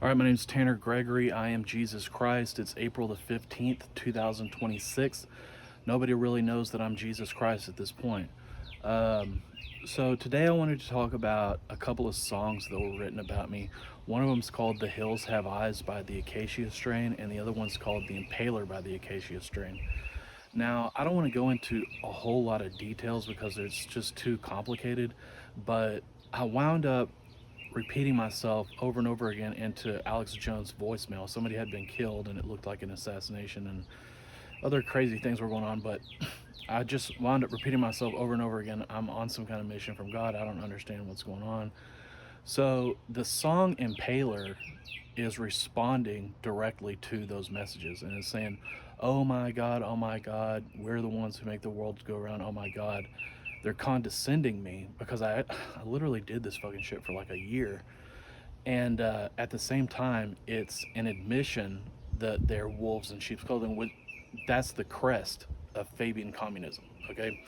All right, my name's Tanner Gregory. I am Jesus Christ. It's April the 15th, 2026. Nobody really knows that I'm Jesus Christ at this point. Um, so, today I wanted to talk about a couple of songs that were written about me. One of them's called The Hills Have Eyes by the Acacia Strain, and the other one's called The Impaler by the Acacia Strain. Now, I don't want to go into a whole lot of details because it's just too complicated, but I wound up repeating myself over and over again into Alex Jones' voicemail. Somebody had been killed and it looked like an assassination and other crazy things were going on, but I just wound up repeating myself over and over again. I'm on some kind of mission from God. I don't understand what's going on. So the song Impaler is responding directly to those messages and is saying, oh my God, we're the ones who make the world go around. Oh my God, they're condescending me because I literally did this fucking shit for like a year. And at the same time, it's an admission that they're wolves in sheep's clothing. That's the crest of Fabian communism. Okay,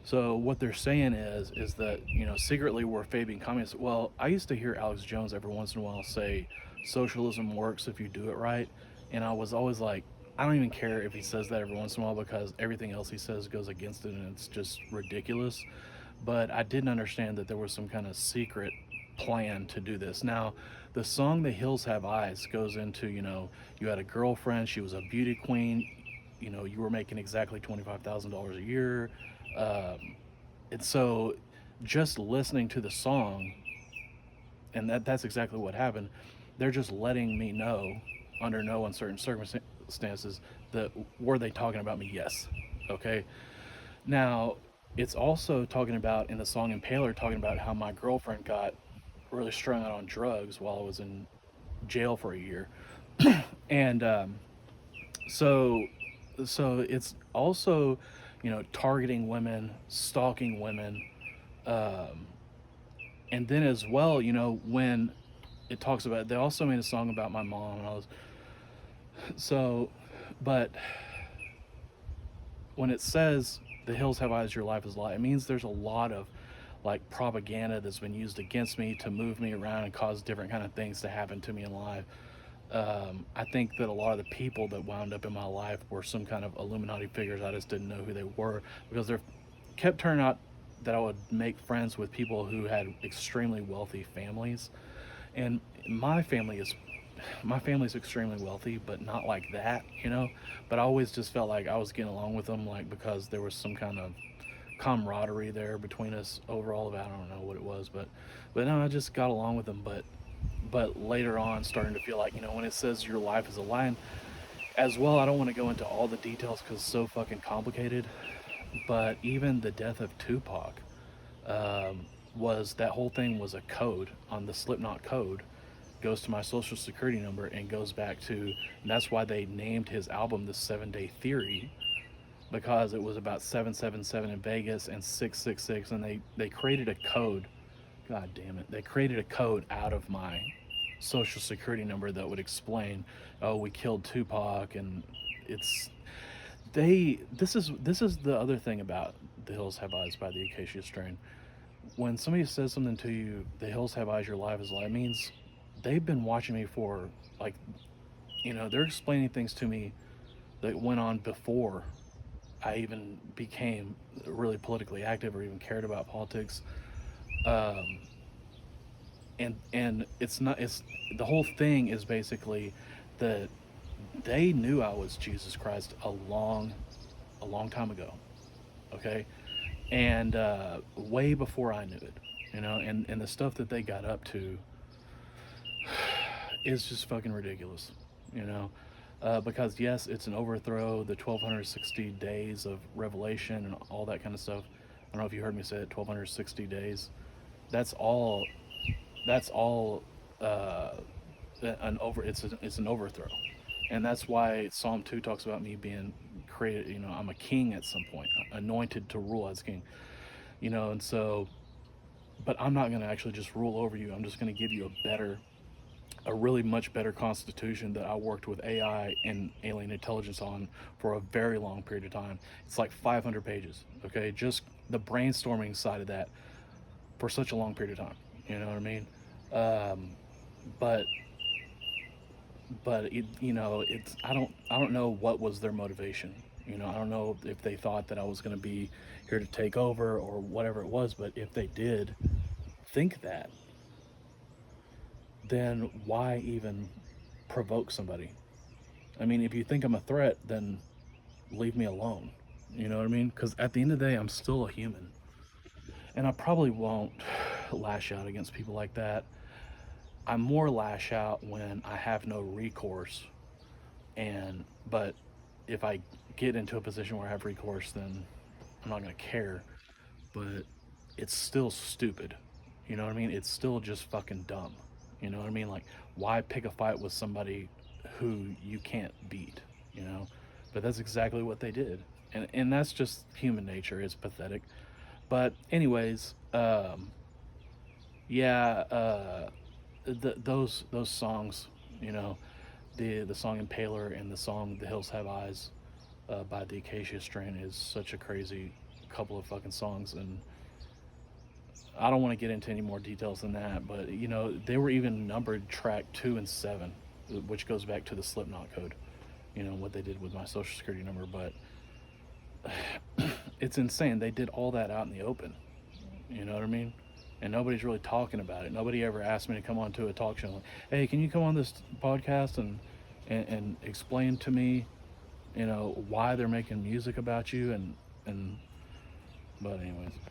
so what they're saying is that secretly we're Fabian communists. Well, I used to hear Alex Jones every once in a while say socialism works if you do it right, and I was always like, I don't even care if he says that every once in a while because everything else he says goes against it, and it's just ridiculous. But I didn't understand that there was some kind of secret plan to do this. Now, the song "The Hills Have Eyes" goes into you had a girlfriend, she was a beauty queen, you were making exactly $25,000 a year, um, and so just listening to the song, and that's exactly what happened. They're just letting me know, under no uncertain circumstances, that were they talking about me? Yes. Okay. Now, it's also talking about in the song Impaler, talking about how my girlfriend got really strung out on drugs while I was in jail for a year, and so so it's also targeting women, stalking women, um, and then as well, when it talks about, they also made a song about my mom, and I was so, but when it says "The hills have eyes, your life is a lie," it means there's a lot of like propaganda that's been used against me to move me around and cause different kind of things to happen to me in life. I think that a lot of the people that wound up in my life were some kind of Illuminati figures. I just didn't know who they were because they kept turning out that I would make friends with people who had extremely wealthy families, and my family is my family's extremely wealthy, but not like that. But I always just felt like I was getting along with them, like because there was some kind of camaraderie there between us overall. Of I don't know what it was, but no, I just got along with them. But later on, starting to feel like when it says your life is a lie, as well, I don't want to go into all the details because it's so fucking complicated. But even the death of Tupac, was that whole thing was a code on the Slipknot code, goes to my social security number and goes back to, and that's why they named his album the 7 Day Theory, because it was about 777 in Vegas and 666, and they created a code. God damn it, they created a code out of my social security number that would explain, oh, we killed Tupac. And it's they this is the other thing about The Hills Have Eyes by the Acacia Strain. When somebody says something to you, "The hills have eyes, your life is a lie," it means they've been watching me for, like, they're explaining things to me that went on before I even became really politically active or even cared about politics. Um, and it's not it's the whole thing is basically that they knew I was Jesus Christ a long time ago. Okay, and way before I knew it. And the stuff that they got up to is just fucking ridiculous. You know, because yes, it's an overthrow. The 1260 days of revelation and all that kind of stuff. I don't know if you heard me say it. 1260 days. That's all. That's all. Uh, It's an overthrow, and that's why Psalm 2 talks about me being created. I'm a king at some point, anointed to rule as king. And so, but I'm not going to actually just rule over you. I'm just going to give you a really much better constitution that I worked with AI and alien intelligence on for a very long period of time. It's like 500 pages. Okay, just the brainstorming side of that for such a long period of time. You know what I mean? But but I don't know what was their motivation. I don't know if they thought that I was going to be here to take over or whatever it was, but if they did think that, then why even provoke somebody? I mean, if you think I'm a threat, then leave me alone. You know what I mean? Because at the end of the day, I'm still a human. And I probably won't lash out against people like that. I more lash out when I have no recourse. But if I get into a position where I have recourse, then I'm not going to care. But it's still stupid. You know what I mean? It's still just fucking dumb. You know what I mean? Like, why pick a fight with somebody who you can't beat? You know? But that's exactly what they did. And that's just human nature. It's pathetic. But, anyways, yeah, those songs, you know, the song Impaler and the song The Hills Have Eyes by the Acacia Strain is such a crazy couple of fucking songs. And I don't want to get into any more details than that, but they were even numbered track 2 and 7, which goes back to the Slipknot code. What they did with my social security number, but it's insane. They did all that out in the open. You know what I mean? And nobody's really talking about it. Nobody ever asked me to come on to a talk show. Like, hey, can you come on this podcast and explain to me, why they're making music about you and but anyways.